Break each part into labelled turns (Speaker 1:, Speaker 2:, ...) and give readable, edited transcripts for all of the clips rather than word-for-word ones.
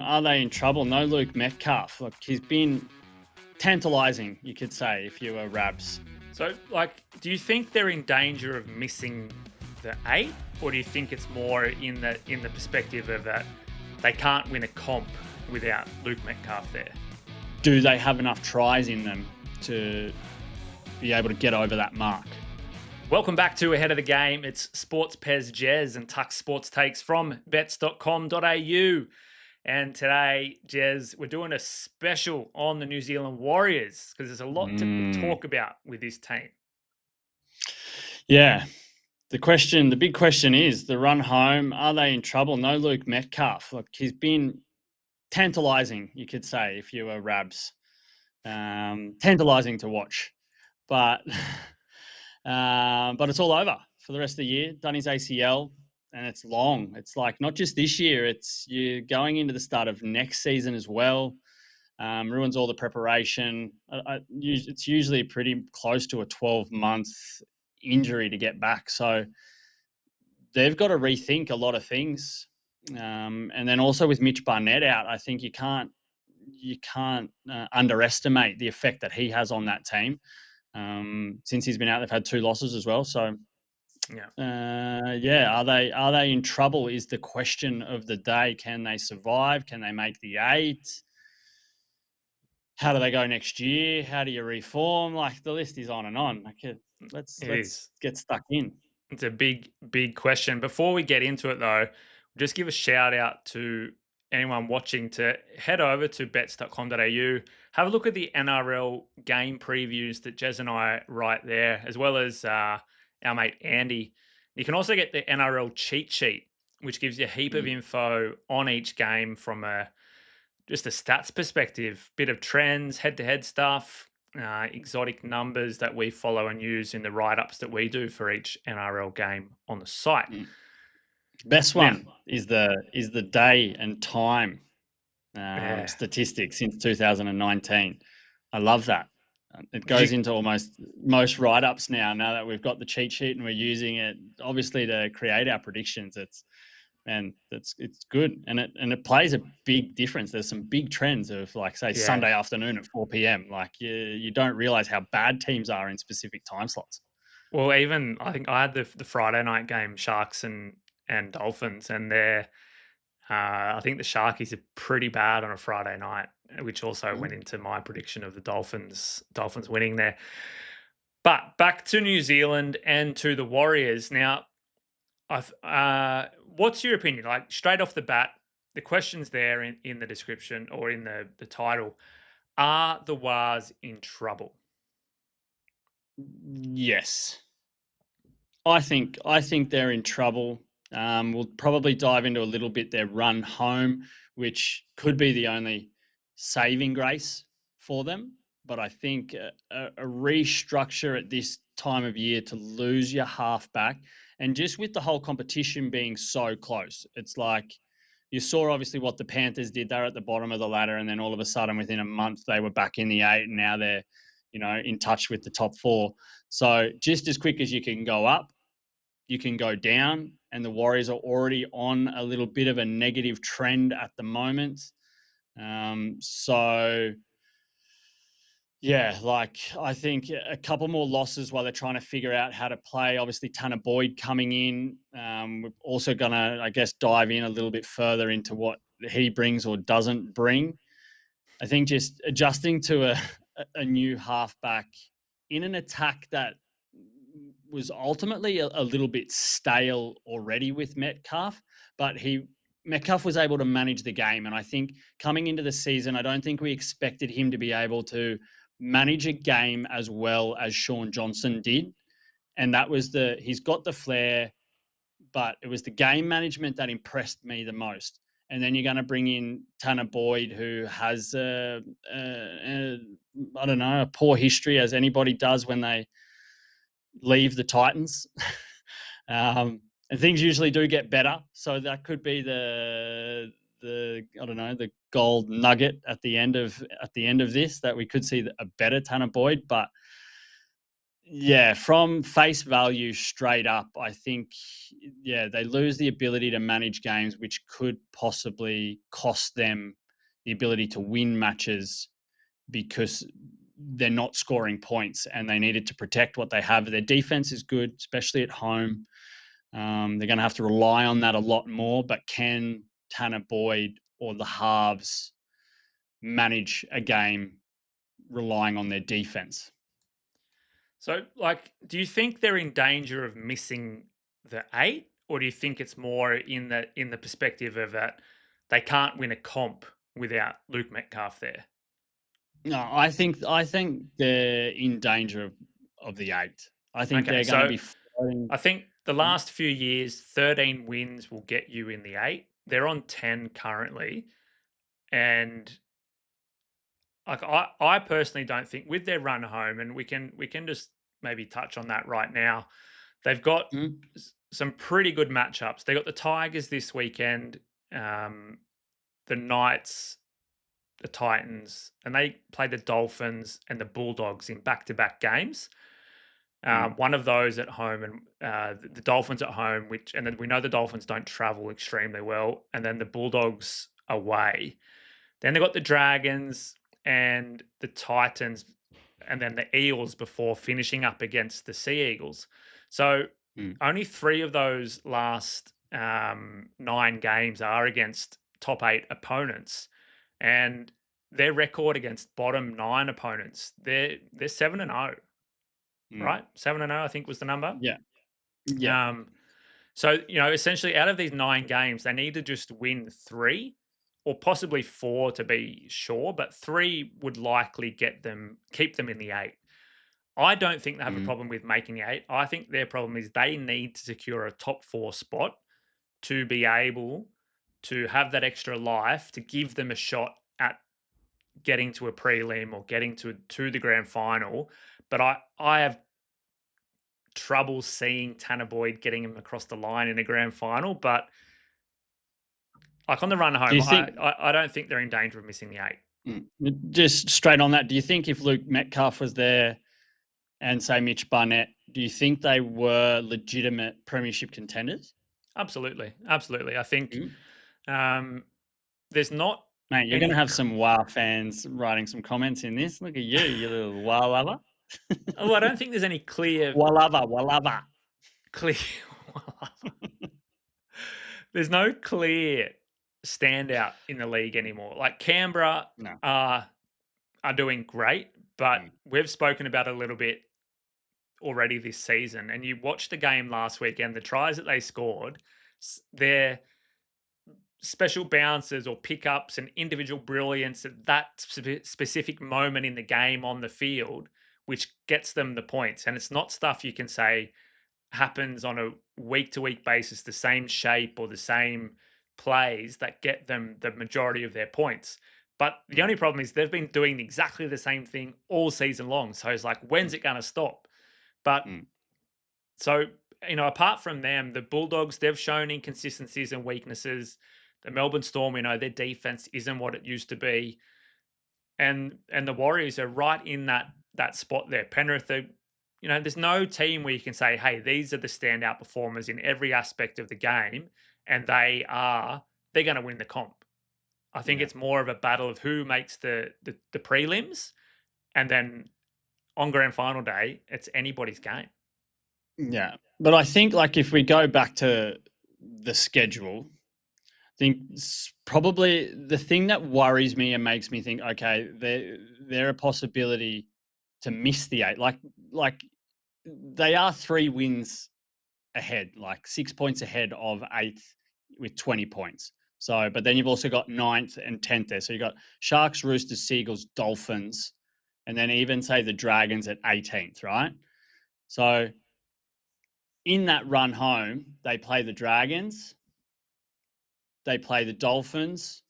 Speaker 1: Are they in trouble? No Luke Metcalf. Look, he's been tantalising, you could say, if you were Rabs.
Speaker 2: So, do you think they're in danger of missing the 8, or do you think it's more in the perspective of that they can't win a comp without Luke Metcalf there?
Speaker 1: Do they have enough tries in them to be able to get over that mark?
Speaker 2: Welcome back to Ahead of the Game. It's Sports Pez Jez and Tuck Sports Takes from bets.com.au. And today, Jez, we're doing a special on the New Zealand Warriors because there's a lot to talk about with this team.
Speaker 1: Yeah. The big question is the run home. Are they in trouble? No Luke Metcalf. Look, he's been tantalising, you could say, if you were Rabs. Tantalising to watch. But it's all over for the rest of the year. Done his ACL, and it's long. It's like not just this year. It's you're going into the start of next season as well. Ruins all the preparation. It's usually pretty close to a 12-month injury to get back. So they've got to rethink a lot of things. And then also with Mitch Barnett out, I think you can't underestimate the effect that he has on that team. Since he's been out, they've had 2 losses as well. So, are they in trouble? Is the question of the day. Can they survive? Can they make the 8? How do they go next year? How do you reform? Like the list is on and on. Let's get stuck in.
Speaker 2: It's a big question. Before we get into it, though, just give a shout out to anyone watching to head over to bets.com.au, have a look at the NRL game previews that Jez and I write there, as well as our mate Andy. You can also get the NRL cheat sheet, which gives you a heap of info on each game from just a stats perspective, bit of trends, head-to-head stuff, exotic numbers that we follow and use in the write-ups that we do for each NRL game on the site.
Speaker 1: Best one is the day and time statistics since 2019. I love that. It goes into almost most write-ups now that we've got the cheat sheet and we're using it, obviously, to create our predictions. It's good, and it plays a big difference. There's some big trends of Sunday afternoon at 4 p.m. Like you don't realize how bad teams are in specific time slots.
Speaker 2: Well, even I think I had the Friday night game, Sharks and Dolphins, and I think the Sharkies are pretty bad on a Friday night, which also went into my prediction of the Dolphins winning there. But back to New Zealand and to the Warriors now. What's your opinion? Like straight off the bat, the question's there in the description or in the title. Are the Wars in trouble?
Speaker 1: Yes. I think they're in trouble. We'll probably dive into a little bit their run home, which could be the only saving grace for them. But I think a restructure at this time of year to lose your halfback, and just with the whole competition being so close, it's like you saw obviously what the Panthers did. They're at the bottom of the ladder, and then all of a sudden within a month they were back in the 8, and now they're in touch with the top 4. So just as quick as you can go up, you can go down, and the Warriors are already on a little bit of a negative trend at the moment. I think a couple more losses while they're trying to figure out how to play. Obviously, Tanah Boyd coming in. We're also going to, I guess, dive in a little bit further into what he brings or doesn't bring. I think just adjusting to a new halfback in an attack that was ultimately a little bit stale already with Metcalf, but Metcalf was able to manage the game. And I think coming into the season, I don't think we expected him to be able to manage a game as well as Sean Johnson did. And that was he's got the flair, but it was the game management that impressed me the most. And then you're going to bring in Tanah Boyd, who has a poor history, as anybody does when they leave the Titans. And things usually do get better. So that could be the gold nugget at the end of this, that we could see a better Tanah Boyd. But Yeah, from face value straight up, I think, yeah, they lose the ability to manage games, which could possibly cost them the ability to win matches because they're not scoring points and they needed to protect what they have. Their defense is good, especially at home. They're going to have to rely on that a lot more, but can Tanah Boyd or the halves manage a game relying on their defense?
Speaker 2: So, like, do you think they're in danger of missing the 8, or do you think it's more in the perspective of that they can't win a comp without Luke Metcalf there?
Speaker 1: No, I think they're in danger of the 8. I think
Speaker 2: Okay,
Speaker 1: they're gonna
Speaker 2: so
Speaker 1: be floating.
Speaker 2: I think the last few years, 13 wins will get you in the 8. They're on 10 currently, and like I personally don't think with their run home, and we can just maybe touch on that right now. They've got
Speaker 1: Mm,
Speaker 2: some pretty good matchups. They got the Tigers this weekend, um, the Knights, the Titans, and they play the Dolphins and the Bulldogs in back-to-back games.
Speaker 1: mm,
Speaker 2: One of those at home, and the Dolphins at home, which and then we know the Dolphins don't travel extremely well, and then the Bulldogs away. Then they got the Dragons and the Titans, and then the Eels before finishing up against the Sea Eagles. So
Speaker 1: mm,
Speaker 2: only 3 of those last 9 games are against top 8 opponents, and their record against bottom 9 opponents, they're 7-0,
Speaker 1: mm.
Speaker 2: right? 7-0, I think was the number.
Speaker 1: Yeah, yeah,
Speaker 2: Um, so, essentially out of these 9 games, they need to just win 3 or possibly 4 to be sure, but 3 would likely keep them in the 8. I don't think they have a
Speaker 1: mm,
Speaker 2: problem with making the 8. I think their problem is they need to secure a top 4 spot to be able to have that extra life to give them a shot at getting to a prelim or getting to the grand final. But I have trouble seeing Tanah Boyd getting him across the line in a grand final, but like on the run
Speaker 1: Do
Speaker 2: home,
Speaker 1: you
Speaker 2: I
Speaker 1: think
Speaker 2: I, I don't think they're in danger of missing the 8.
Speaker 1: just straight on that, do you think if Luke Metcalf was there and, say, Mitch Barnett, do you think they were legitimate premiership contenders?
Speaker 2: Absolutely, absolutely. I think
Speaker 1: Mm.
Speaker 2: um, there's not
Speaker 1: Mate, you're gonna
Speaker 2: any.
Speaker 1: have some WA fans writing some comments in this. Look at you little WA lover.
Speaker 2: Oh, I don't think there's any clear
Speaker 1: WA lover, WA lover.
Speaker 2: clear. There's no clear standout in the league anymore. Like Canberra
Speaker 1: No.
Speaker 2: are are doing great, but
Speaker 1: Mm,
Speaker 2: we've spoken about it a little bit already this season. And you watched the game last weekend, the tries that they scored, their special bounces or pickups and individual brilliance at that specific moment in the game on the field, which gets them the points. And it's not stuff you can say happens on a week to week basis, the same shape or the same plays that get them the majority of their points. But the
Speaker 1: mm,
Speaker 2: only problem is they've been doing exactly the same thing all season long. So it's like, when's
Speaker 1: mm,
Speaker 2: it going to stop? But
Speaker 1: mm.
Speaker 2: so, apart from them, the Bulldogs, they've shown inconsistencies and weaknesses. The Melbourne Storm, their defense isn't what it used to be. And the Warriors are right in that spot there. Penrith, there's no team where you can say, hey, these are the standout performers in every aspect of the game, and they're going to win the comp. I think
Speaker 1: Yeah.
Speaker 2: it's more of a battle of who makes the prelims, and then on grand final day, it's anybody's game.
Speaker 1: Yeah. But I think, like, if we go back to the schedule, I think probably the thing that worries me and makes me think, okay, they're a possibility to miss the 8. Like they are 3 wins ahead, like 6 points ahead of 8th with 20 points. So, but then you've also got 9th and 10th there. So you've got Sharks, Roosters, Seagulls, Dolphins, and then even say the Dragons at 18th, right? So in that run home, they play the Dragons, they play the Dolphins,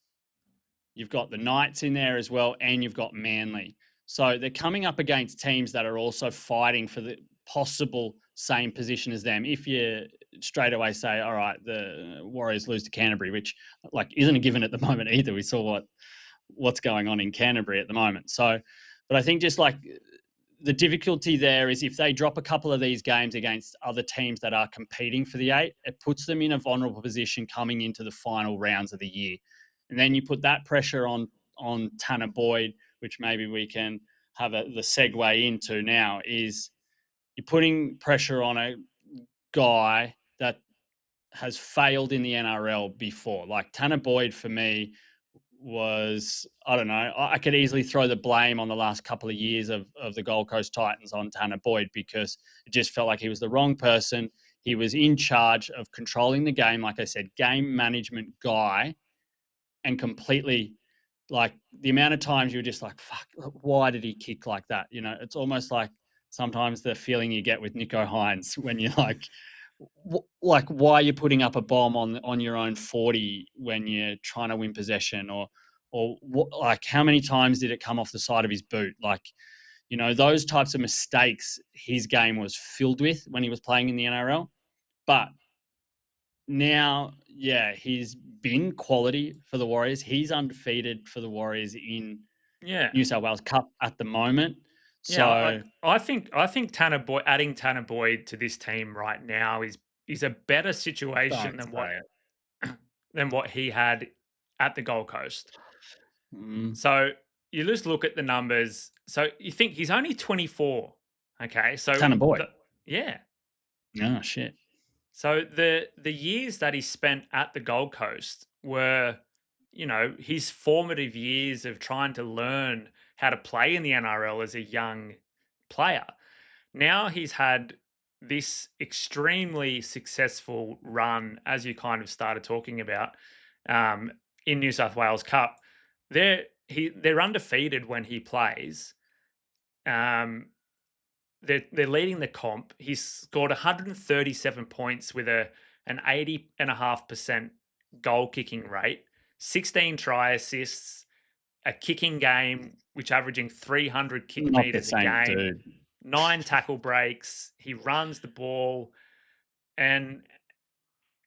Speaker 1: you've got the Knights in there as well, and you've got Manly. So they're coming up against teams that are also fighting for the possible same position as them. If you straight away say, all right, the Warriors lose to Canterbury, which like isn't a given at the moment either. We saw what's going on in Canterbury at the moment. So, but I think just like the difficulty there is if they drop a couple of these games against other teams that are competing for the 8, it puts them in a vulnerable position coming into the final rounds of the year. And then you put that pressure on Tanah Boyd, which maybe we can have the segue into now, is you're putting pressure on a guy that has failed in the NRL before. Like Tanah Boyd for me was, I don't know, I could easily throw the blame on the last couple of years of the Gold Coast Titans on Tanah Boyd, because it just felt like he was the wrong person. He was in charge of controlling the game, like I said, game management guy, and completely, like, the amount of times you were just like, fuck, why did he kick like that? You know, it's almost like sometimes the feeling you get with Nico Hines when you're like, why are you putting up a bomb on your own 40 when you're trying to win possession, or like, how many times did it come off the side of his boot? Like, you know, those types of mistakes his game was filled with when he was playing in the NRL. But now, yeah, he's been quality for the Warriors. He's undefeated for the Warriors in
Speaker 2: Yeah.
Speaker 1: New South Wales Cup at the moment.
Speaker 2: Yeah,
Speaker 1: So
Speaker 2: I think Tanner Boyd, adding Tanner Boyd to this team right now is a better situation
Speaker 1: don't say it.
Speaker 2: than what he had at the Gold Coast.
Speaker 1: Mm,
Speaker 2: So you just look at the numbers. So you think he's only 24. Okay. So
Speaker 1: Tanner Boyd.
Speaker 2: yeah.
Speaker 1: Oh, shit.
Speaker 2: So the years that he spent at the Gold Coast were, his formative years of trying to learn how to play in the NRL as a young player. Now he's had this extremely successful run, as you kind of started talking about, um, in New South Wales Cup. They're undefeated when he plays. Um, they're leading the comp. He's scored 137 points with an 80.5% goal kicking rate, 16 try assists, a kicking game which averaging 300 kick
Speaker 1: Not the
Speaker 2: meters a
Speaker 1: same
Speaker 2: game,
Speaker 1: dude.
Speaker 2: 9 tackle breaks. He runs the ball, and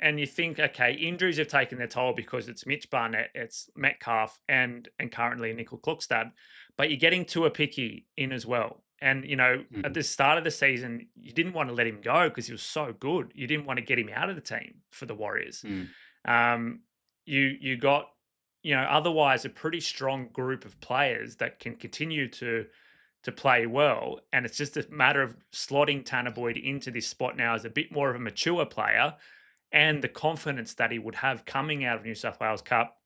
Speaker 2: you think, okay, injuries have taken their toll because it's Mitch Barnett, it's Metcalf, and currently Nickel Klukstad, but you're getting Tua Picky in as well. And at
Speaker 1: Mm,
Speaker 2: the start of the season, you didn't want to let him go because he was so good. You didn't want to get him out of the team for the Warriors.
Speaker 1: mm.
Speaker 2: Um, you got otherwise a pretty strong group of players that can continue to play well, and it's just a matter of slotting Tanah Boyd into this spot now as a bit more of a mature player, and the confidence that he would have coming out of New South Wales Cup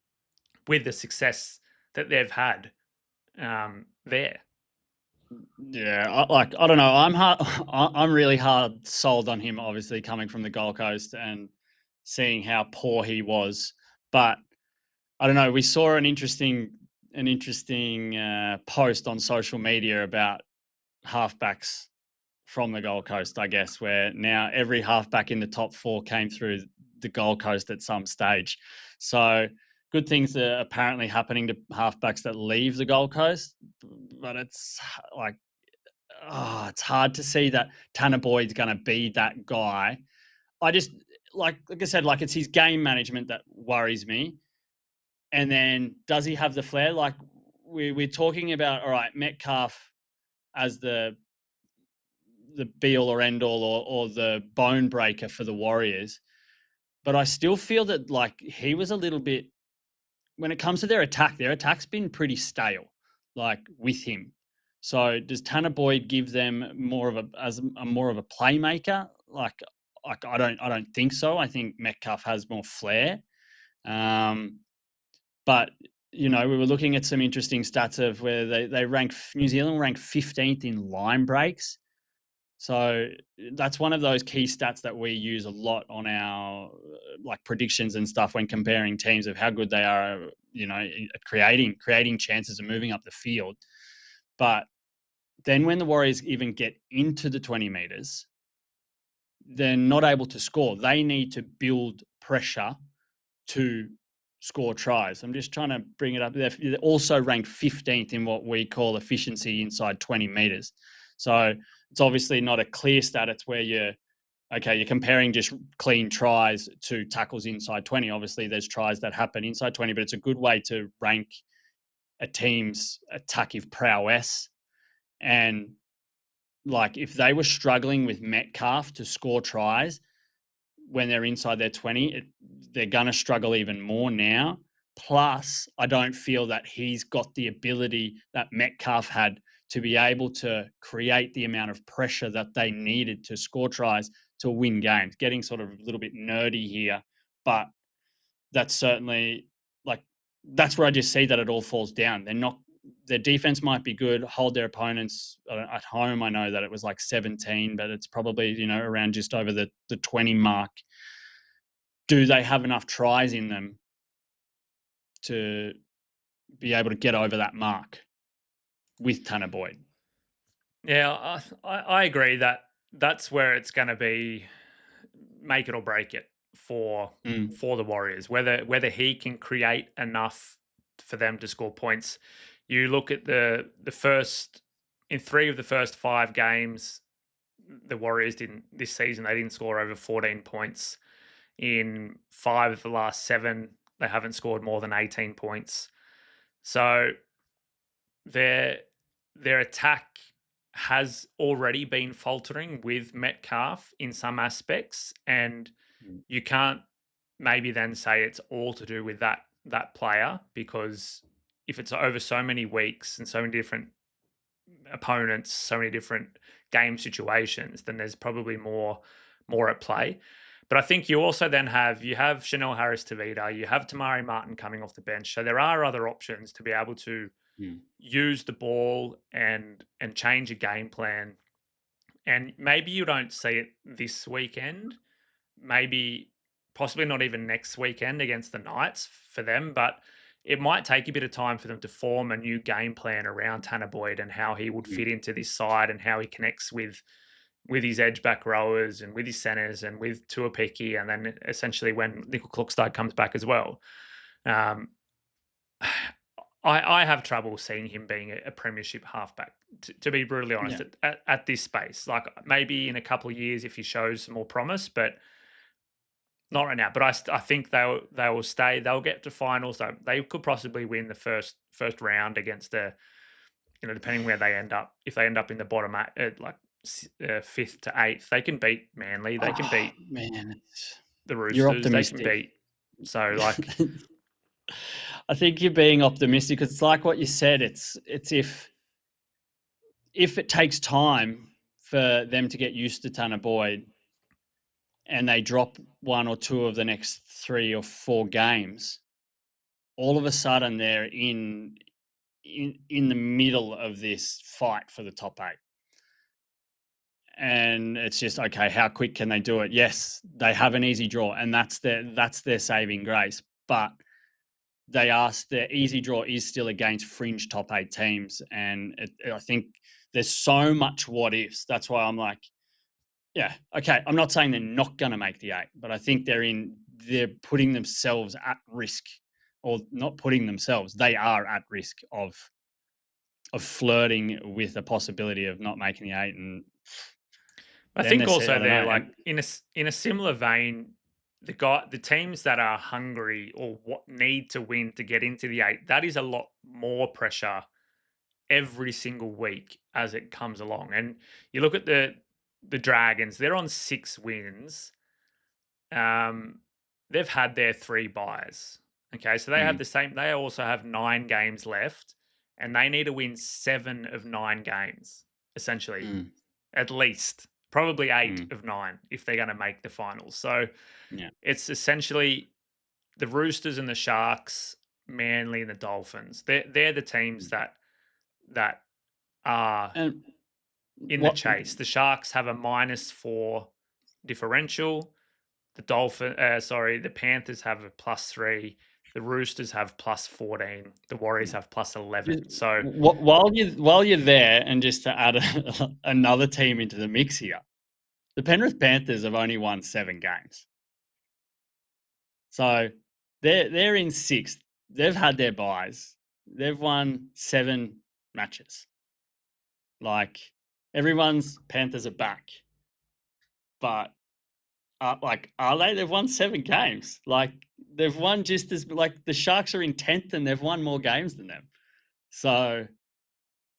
Speaker 2: with the success that they've had there.
Speaker 1: Yeah, I don't know. I'm really hard sold on him. Obviously, coming from the Gold Coast and seeing how poor he was, but I don't know. We saw an interesting post on social media about halfbacks from the Gold Coast, I guess, where now every halfback in the top 4 came through the Gold Coast at some stage. So good things are apparently happening to halfbacks that leave the Gold Coast, but it's like, it's hard to see that Tanah Boyd's going to be that guy. I just, like I said, like, it's his game management that worries me. And then does he have the flair? Like, we're talking about, all right, Metcalf as the be all or end all, or the bone breaker for the Warriors. But I still feel that, like, he was a little bit, when it comes to their attack's been pretty stale, like, with him. So does Tanah Boyd give them more of a playmaker? Like I don't think so. I think Metcalf has more flair. Um, but we were looking at some interesting stats of where they rank New Zealand ranked 15th in line breaks. So that's one of those key stats that we use a lot on our like predictions and stuff when comparing teams, of how good they are, at creating chances and moving up the field. But then when the Warriors even get into the 20 meters, they're not able to score. They need to build pressure to score tries. I'm just trying to bring it up. They're also ranked 15th in what we call efficiency inside 20 meters. So it's obviously not a clear stat. It's where you're comparing just clean tries to tackles inside 20. Obviously, there's tries that happen inside 20, but it's a good way to rank a team's attacking prowess. And like if they were struggling with Metcalf to score tries when they're inside their 20, they're going to struggle even more now. Plus, I don't feel that he's got the ability that Metcalf had to be able to create the amount of pressure that they needed to score tries to win games. Getting sort of a little bit nerdy here, but that's certainly like that's where I just see that it all falls down. They're not their defense might be good, hold their opponents at home. I know that it was like 17, but it's probably around just over the 20 mark. Do they have enough tries in them to be able to get over that mark with Tanah Boyd?
Speaker 2: Yeah, I agree that that's where it's going to be make it or break it for
Speaker 1: Mm,
Speaker 2: the Warriors. Whether he can create enough for them to score points. You look at the first in 3 of the first 5 games, the Warriors didn't this season. They didn't score over 14 points. In 5 of the last 7, they haven't scored more than 18 points. So their attack has already been faltering with Metcalf in some aspects, and
Speaker 1: mm,
Speaker 2: you can't maybe then say it's all to do with that player, because if it's over so many weeks and so many different opponents, so many different game situations, then there's probably more at play. But I think you also then have Chanel Harris Tavita, you have Tamari Martin coming off the bench. So there are other options to be able to
Speaker 1: mm,
Speaker 2: use the ball and change a game plan. And maybe you don't see it this weekend, maybe possibly not even next weekend against the Knights for them, but it might take a bit of time for them to form a new game plan around Tanah Boyd and how he would
Speaker 1: mm,
Speaker 2: fit into this side and how he connects with his edge back rowers and with his centers and with Tuapiki, and then essentially when Nickel Klokstad comes back as well. Um, I have trouble seeing him being a premiership halfback, to be brutally honest,
Speaker 1: yeah.
Speaker 2: at this space. Like maybe in a couple of years if he shows some more promise, but not right now. But I think they will stay. They'll get to finals. They could possibly win the first round against depending where they end up. If they end up in the bottom like 5th to 8th, they can beat Manly. They can
Speaker 1: Oh
Speaker 2: beat
Speaker 1: man,
Speaker 2: the
Speaker 1: you're
Speaker 2: Roosters. They can
Speaker 1: optimistic.
Speaker 2: beat. So like,
Speaker 1: I think you're being optimistic. It's like what you said. It's if it takes time for them to get used to Tanah Boyd and they drop one or two of the next 3 or 4 games, all of a sudden they're in the middle of this fight for the top 8. And it's just okay, how quick can they do it? Yes, they have an easy draw, and that's their saving grace. But their easy draw is still against fringe top 8 teams, and I think there's so much what ifs. That's why I'm like, yeah, okay. I'm not saying they're not going to make the 8, but I think they're putting themselves at risk, or not putting themselves. They are at risk of flirting with the possibility of not making the 8, and
Speaker 2: I
Speaker 1: then
Speaker 2: think
Speaker 1: they say, I
Speaker 2: also
Speaker 1: don't know.
Speaker 2: they're like in a similar vein, the teams that are hungry or what need to win to get into the 8, that is a lot more pressure every single week as it comes along. And you look at the Dragons, they're on 6 wins. Um, they've had their 3 buys. Okay, so they have
Speaker 1: Mm,
Speaker 2: the same. They also have 9 games left, and they need to win 7 of 9 games, essentially,
Speaker 1: mm,
Speaker 2: at least, probably 8
Speaker 1: mm,
Speaker 2: of 9 if they're going to make the finals. So
Speaker 1: yeah.
Speaker 2: it's essentially the Roosters and the Sharks, Manly and the Dolphins. They're the teams
Speaker 1: Mm.
Speaker 2: that are
Speaker 1: And
Speaker 2: in the
Speaker 1: what?
Speaker 2: chase. The Sharks have a -4 differential. The Panthers have a +3. The Roosters have +14. The Warriors have +11. So
Speaker 1: While you're there, and just to add another team into the mix here, the Penrith Panthers have only won 7 games, so they're in 6th. They've had their buys. They've won 7 matches. Like everyone's Panthers are back, but are they? They've won 7 games. Like they've won just as like the Sharks are in 10th and they've won more games than them. So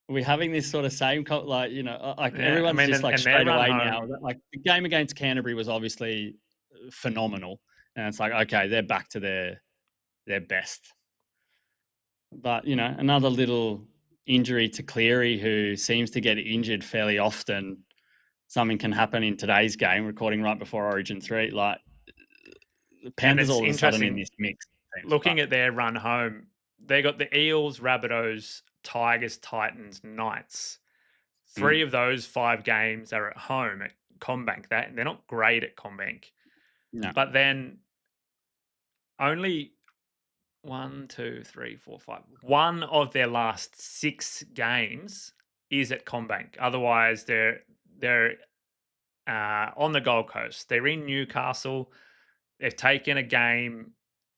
Speaker 1: we having this sort of same like, like
Speaker 2: Yeah, I
Speaker 1: everyone's
Speaker 2: mean,
Speaker 1: just like
Speaker 2: and their
Speaker 1: straight
Speaker 2: run
Speaker 1: away
Speaker 2: home.
Speaker 1: now. Like the game against Canterbury was obviously phenomenal, and it's like okay, they're back to their best. But another little injury to Cleary, who seems to get injured fairly often. Something can happen in today's game, recording right before Origin 3. Like the
Speaker 2: And
Speaker 1: Panthers
Speaker 2: it's
Speaker 1: all of a sudden in
Speaker 2: interesting
Speaker 1: this mix. It seems, but
Speaker 2: looking at their run home. They got the Eels, Rabbitohs, Tigers, Titans, Knights. Three
Speaker 1: mm,
Speaker 2: of those 5 games are at home at Combank. They're not great at Combank,
Speaker 1: no,
Speaker 2: but then only one, two, three, four, five. One of their last 6 games is at Combank. Otherwise, they're on the Gold Coast. They're in Newcastle. They've taken a game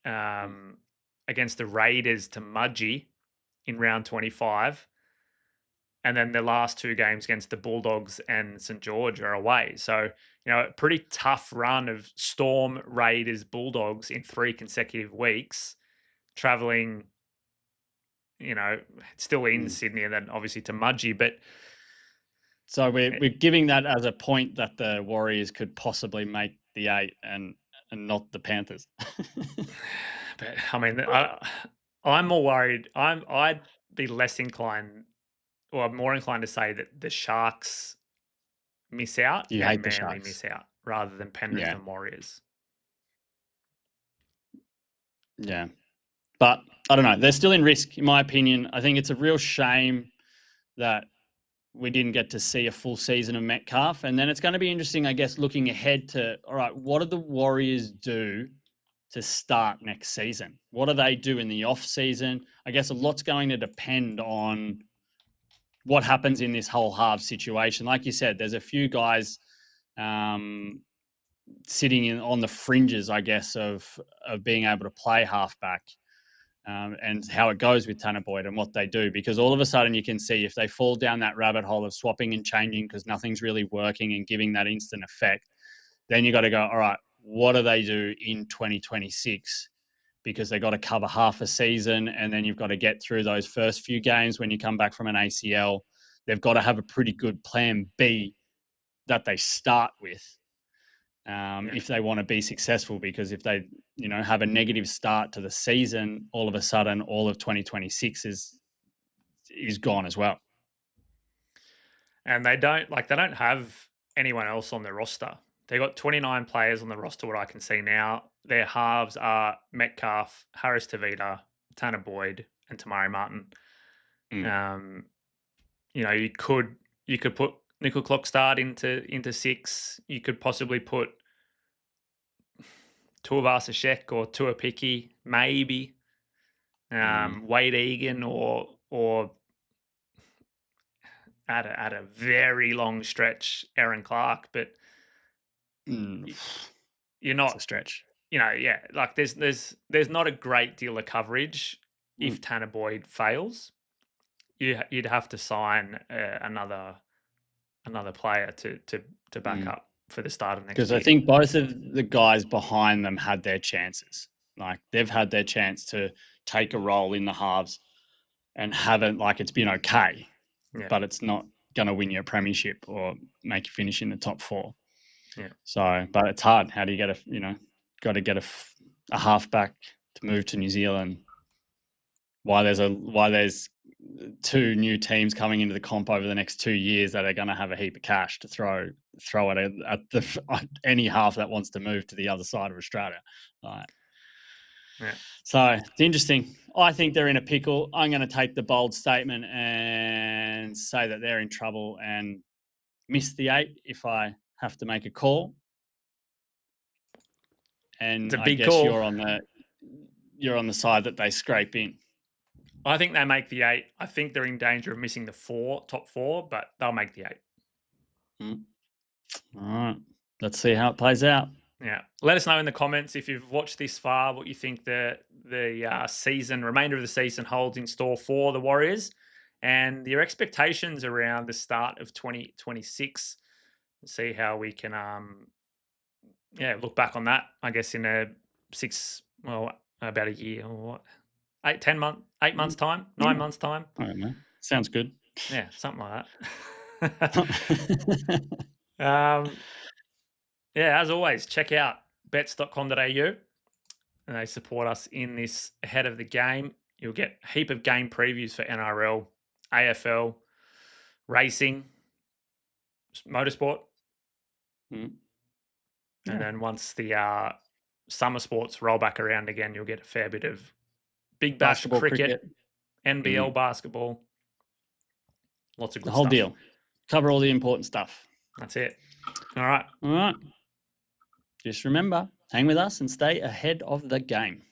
Speaker 2: um, against the Raiders to Mudgee in round 25. And then the last 2 games against the Bulldogs and St. George are away. So, a pretty tough run of Storm, Raiders, Bulldogs in 3 consecutive weeks, traveling, still in
Speaker 1: mm.
Speaker 2: Sydney and then obviously to Mudgee. But
Speaker 1: So we're
Speaker 2: eh,
Speaker 1: we're giving that as a point that the Warriors could possibly make the 8 and not the Panthers.
Speaker 2: but I mean, I'm more worried. I'd be less inclined, or I'm more inclined to say that the Sharks miss out
Speaker 1: You
Speaker 2: and
Speaker 1: hate the
Speaker 2: Manly
Speaker 1: Sharks.
Speaker 2: miss out rather than Penrith
Speaker 1: Yeah,
Speaker 2: and Warriors.
Speaker 1: yeah. But I don't know. They're still in risk, in my opinion. I think it's a real shame that we didn't get to see a full season of Metcalf. And then it's going to be interesting, I guess, looking ahead to, all right, what do the Warriors do to start next season? What do they do in the off season? I guess a lot's going to depend on what happens in this whole half situation. Like you said, there's a few guys um, sitting on the fringes, I guess, of being able to play halfback. And how it goes with Tanah Boyd and what they do. Because all of a sudden you can see if they fall down that rabbit hole of swapping and changing because nothing's really working and giving that instant effect, then you got to go, all right, what do they do in 2026? Because they got to cover half a season and then you've got to get through those first few games when you come back from an ACL. They've got to have a pretty good plan B that they start with
Speaker 2: Yeah.
Speaker 1: if they want to be successful. Because if they, have a negative start to the season, all of a sudden, all of 2026 is gone as well.
Speaker 2: And they don't have anyone else on their roster. They got 29 players on the roster, what I can see now. Their halves are Metcalf, Harris Tavita, Tanah Boyd, and Tamari Martin.
Speaker 1: Mm.
Speaker 2: Um, you could put Nickel Clockstart into 6. You could possibly put Tuivasa-Sheck or Tuapiki, maybe.
Speaker 1: Mm.
Speaker 2: Wade Egan or at a very long stretch, Aaron Clark, but
Speaker 1: Mm.
Speaker 2: y- you're
Speaker 1: It's a
Speaker 2: not,
Speaker 1: stretch.
Speaker 2: yeah, like there's not a great deal of coverage
Speaker 1: Mm.
Speaker 2: if Tanah Boyd fails. You'd have to sign another player to back
Speaker 1: Mm.
Speaker 2: up for the start of next
Speaker 1: Because I
Speaker 2: year.
Speaker 1: think both of the guys behind them had their chances. Like they've had their chance to take a role in the halves and haven't. Like it's been okay,
Speaker 2: Yeah,
Speaker 1: but it's not going to win you a premiership or make you finish in the top 4.
Speaker 2: yeah,
Speaker 1: So, but it's hard. How do you get got to get a halfback to move to New Zealand? Why there's 2 new teams coming into the comp over the next 2 years that are going to have a heap of cash to throw at any half that wants to move to the other side of Australia. Right.
Speaker 2: yeah.
Speaker 1: So it's interesting. I think they're in a pickle. I'm going to take the bold statement and say that they're in trouble and miss the 8 if I have to make a call.
Speaker 2: It's
Speaker 1: And
Speaker 2: a
Speaker 1: I
Speaker 2: big
Speaker 1: guess
Speaker 2: call.
Speaker 1: you're on the side that they scrape in.
Speaker 2: I think they make the 8. I think they're in danger of missing the top 4, but they'll make the 8.
Speaker 1: Mm. All right. Let's see how it plays out.
Speaker 2: Yeah. Let us know in the comments if you've watched this far what you think the remainder of the season holds in store for the Warriors, and your expectations around the start of 2026. See how we can look back on that. I guess in about a year or what, 8 months
Speaker 1: Mm.
Speaker 2: time,
Speaker 1: Yeah.
Speaker 2: 9 months time.
Speaker 1: I don't know. Sounds good.
Speaker 2: Yeah, something like that. Yeah, as always, check out bets.com.au, and they support us in this ahead of the game. You'll get a heap of game previews for NRL, AFL, racing, motorsport,
Speaker 1: Mm.
Speaker 2: and
Speaker 1: Yeah.
Speaker 2: then once the summer sports roll back around again, you'll get a fair bit of Big Bash
Speaker 1: Basketball,
Speaker 2: cricket,
Speaker 1: cricket,
Speaker 2: NBL basketball, lots of
Speaker 1: the
Speaker 2: good
Speaker 1: whole
Speaker 2: stuff.
Speaker 1: deal. Cover all the important stuff.
Speaker 2: That's it. All right.
Speaker 1: All right. Just remember, hang with us and stay ahead of the game.